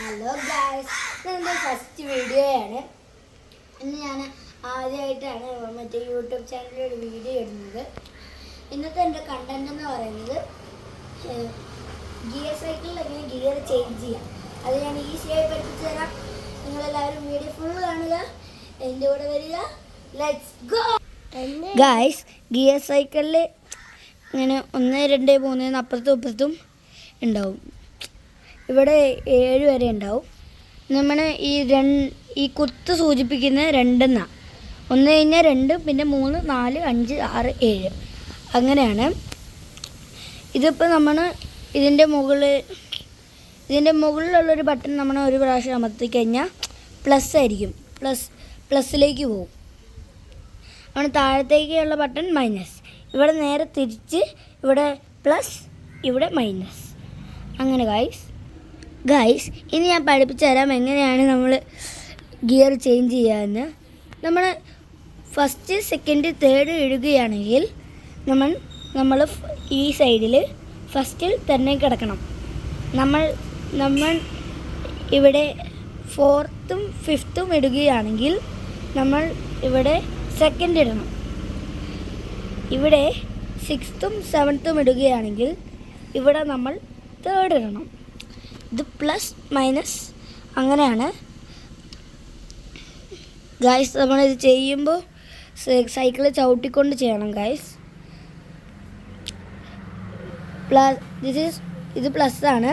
Hello guys, ഇതെൻ്റെ first video ആണ്. ഇന്ന് ഞാൻ ആദ്യമായിട്ടാണ് മറ്റേ യൂട്യൂബ് ചാനലിൽ ഒരു വീഡിയോ ഇടുന്നത്. ഇന്നത്തെ എൻ്റെ കണ്ടന്റ് എന്ന് പറയുന്നത് ഗിയർ സൈക്കിളിൽ എങ്ങനെ ഗിയർ ചേഞ്ച് ചെയ്യാം, അത് ഞാൻ ഈസിയായി പഠിപ്പിച്ചു തരാം. നിങ്ങളെല്ലാവരും വീഡിയോ ഫുൾ കാണുക, എൻ്റെ കൂടെ വരിക. Let's go guys. ഗിയർ സൈക്കിളിൽ ഇങ്ങനെ 1, 2, 3 അപ്പുറത്തും ഇപ്പുറത്തും ഉണ്ടാവും. ഇവിടെ 7 വരെ ഉണ്ടാവും. നമ്മൾ ഈ കുത്ത് സൂചിപ്പിക്കുന്ന 2 എന്നാണ്. 1 കഴിഞ്ഞാൽ 2, പിന്നെ 3, 4, 5, 6, 7 അങ്ങനെയാണ്. ഇതിപ്പോൾ നമ്മൾ ഇതിൻ്റെ മുകളിലുള്ളൊരു ബട്ടൺ നമ്മൾ ഒരു പ്രാവശ്യം അമർത്തി കഴിഞ്ഞാൽ പ്ലസ് ആയിരിക്കും, പ്ലസ്സിലേക്ക് പോകും. അവിടെ താഴത്തേക്കുള്ള ബട്ടൺ മൈനസ്. ഇവിടെ നേരെ തിരിച്ച് ഇവിടെ പ്ലസ്, ഇവിടെ മൈനസ്. അങ്ങനെ ഗായ്സ് ഇനി ഞാൻ പഠിപ്പിച്ചു തരാം എങ്ങനെയാണ് നമ്മൾ ഗിയർ ചേഞ്ച് ചെയ്യാമെന്ന്. നമ്മൾ ഫസ്റ്റ്, സെക്കൻഡ്, തേർഡ് ഇടുകയാണെങ്കിൽ നമ്മൾ ഈ സൈഡിൽ ഫസ്റ്റിൽ തന്നെ കിടക്കണം. നമ്മൾ ഇവിടെ 4th, 5th ഇടുകയാണെങ്കിൽ നമ്മൾ ഇവിടെ സെക്കൻഡ് ഇടണം. ഇവിടെ 6th, 7th ഇടുകയാണെങ്കിൽ ഇവിടെ നമ്മൾ തേർഡ് ഇടണം. ഇത് പ്ലസ് മൈനസ് അങ്ങനെയാണ് ഗായ്സ്. നമ്മളിത് ചെയ്യുമ്പോൾ സൈക്കിൾ ചവിട്ടിക്കൊണ്ട് ചെയ്യണം ഗായ്സ്. ഇത് പ്ലസ് ആണ്.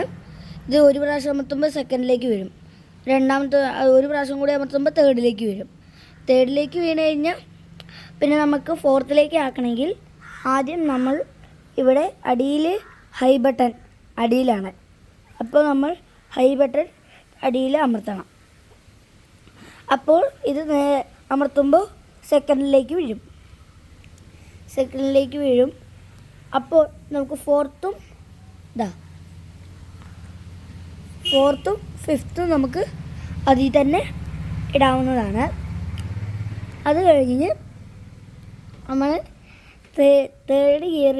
ഇത് ഒരു പ്രാവശ്യം അമർത്തുമ്പോൾ സെക്കൻഡിലേക്ക് വീഴും. രണ്ടാമത്തെ ഒരു പ്രാവശ്യം കൂടി അമർത്തുമ്പോൾ തേർഡിലേക്ക് വീഴും. തേർഡിലേക്ക് വീണ് കഴിഞ്ഞാൽ പിന്നെ നമുക്ക് 4th ആക്കണമെങ്കിൽ ആദ്യം നമ്മൾ ഇവിടെ അടിയിൽ ഹൈ ബട്ടൺ അടിയിലാണ്. അപ്പോൾ നമ്മൾ ഹൈ ബട്ടൺ അടിയിൽ അമർത്തണം. അപ്പോൾ ഇത് അമർത്തുമ്പോൾ സെക്കൻഡിലേക്ക് വീഴും. അപ്പോൾ നമുക്ക് 4th, 5th നമുക്ക് അതിൽ തന്നെ ഇടാവുന്നതാണ്. അത് കഴിഞ്ഞ് നമ്മൾ തേർഡ് ഗിയർ,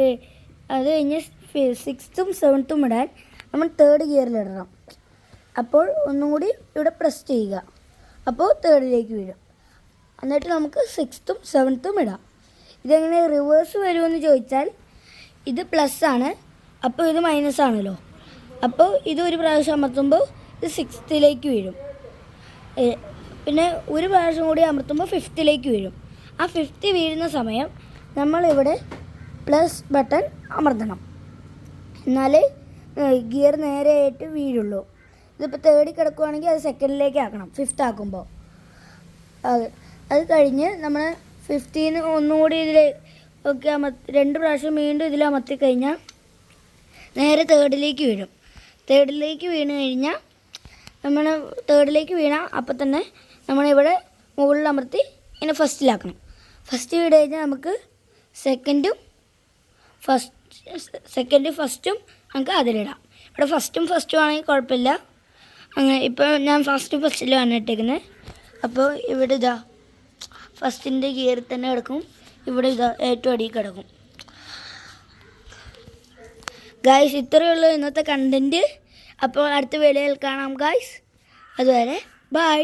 അത് കഴിഞ്ഞ് 6th, 7th ഇടാൻ നമ്മൾ തേർഡ് ഗിയറിലിടണം. അപ്പോൾ ഒന്നും കൂടി ഇവിടെ പ്രസ് ചെയ്യുക. അപ്പോൾ തേർഡിലേക്ക് വീഴും. എന്നിട്ട് നമുക്ക് 6th, 7th ഇടാം. ഇതെങ്ങനെ റിവേഴ്സ് വരുമെന്ന് ചോദിച്ചാൽ, ഇത് പ്ലസ് ആണ്, അപ്പോൾ ഇത് മൈനസ് ആണല്ലോ. അപ്പോൾ ഇത് ഒരു പ്രാവശ്യം അമർത്തുമ്പോൾ ഇത് 6th വീഴും. പിന്നെ ഒരു പ്രാവശ്യം കൂടി അമർത്തുമ്പോൾ 5th വീഴും. ആ 5th വീഴുന്ന സമയം നമ്മളിവിടെ പ്ലസ് ബട്ടൺ അമർത്തണം, എന്നാലേ ഗിയർ നേരെയായിട്ട് വീഴുള്ളൂ. ഇതിപ്പോൾ തേർഡിൽ കിടക്കുകയാണെങ്കിൽ അത് സെക്കൻഡിലേക്ക് ആക്കണം 5th ആക്കുമ്പോൾ. അത് കഴിഞ്ഞ് നമ്മൾ 15 ഒന്നുകൂടി ഇതിൽ ഒക്കെ 2 പ്രാവശ്യം വീണ്ടും ഇതിൽ അമർത്തി കഴിഞ്ഞാൽ നേരെ തേർഡിലേക്ക് വീഴും. തേർഡിലേക്ക് വീണ് കഴിഞ്ഞാൽ തേർഡിലേക്ക് വീണാൽ അപ്പം തന്നെ നമ്മളിവിടെ മുകളിൽ അമർത്തി ഇങ്ങനെ ഫസ്റ്റിലാക്കണം. ഫസ്റ്റ് വീട് കഴിഞ്ഞാൽ നമുക്ക് സെക്കൻഡും ഫസ്റ്റും നമുക്ക് അതിലിടാം. ഇവിടെ ഫസ്റ്റും ആണെങ്കിൽ കുഴപ്പമില്ല. അങ്ങനെ ഇപ്പോൾ ഞാൻ ഫസ്റ്റിലാണ് ഇട്ടേക്കുന്നത്. അപ്പോൾ ഇവിടെ ഫസ്റ്റിൻ്റെ ഗിയറിൽ തന്നെ കിടക്കും. ഇവിടെ ഏറ്റവും അടിയിൽ കിടക്കും. ഗായ്സ്, ഇത്രയേ ഉള്ളൂ ഇന്നത്തെ കണ്ടൻറ്റ്. അപ്പോൾ അടുത്ത വീഡിയോയിൽ കാണാം ഗായ്സ്. അതുവരെ ബൈ.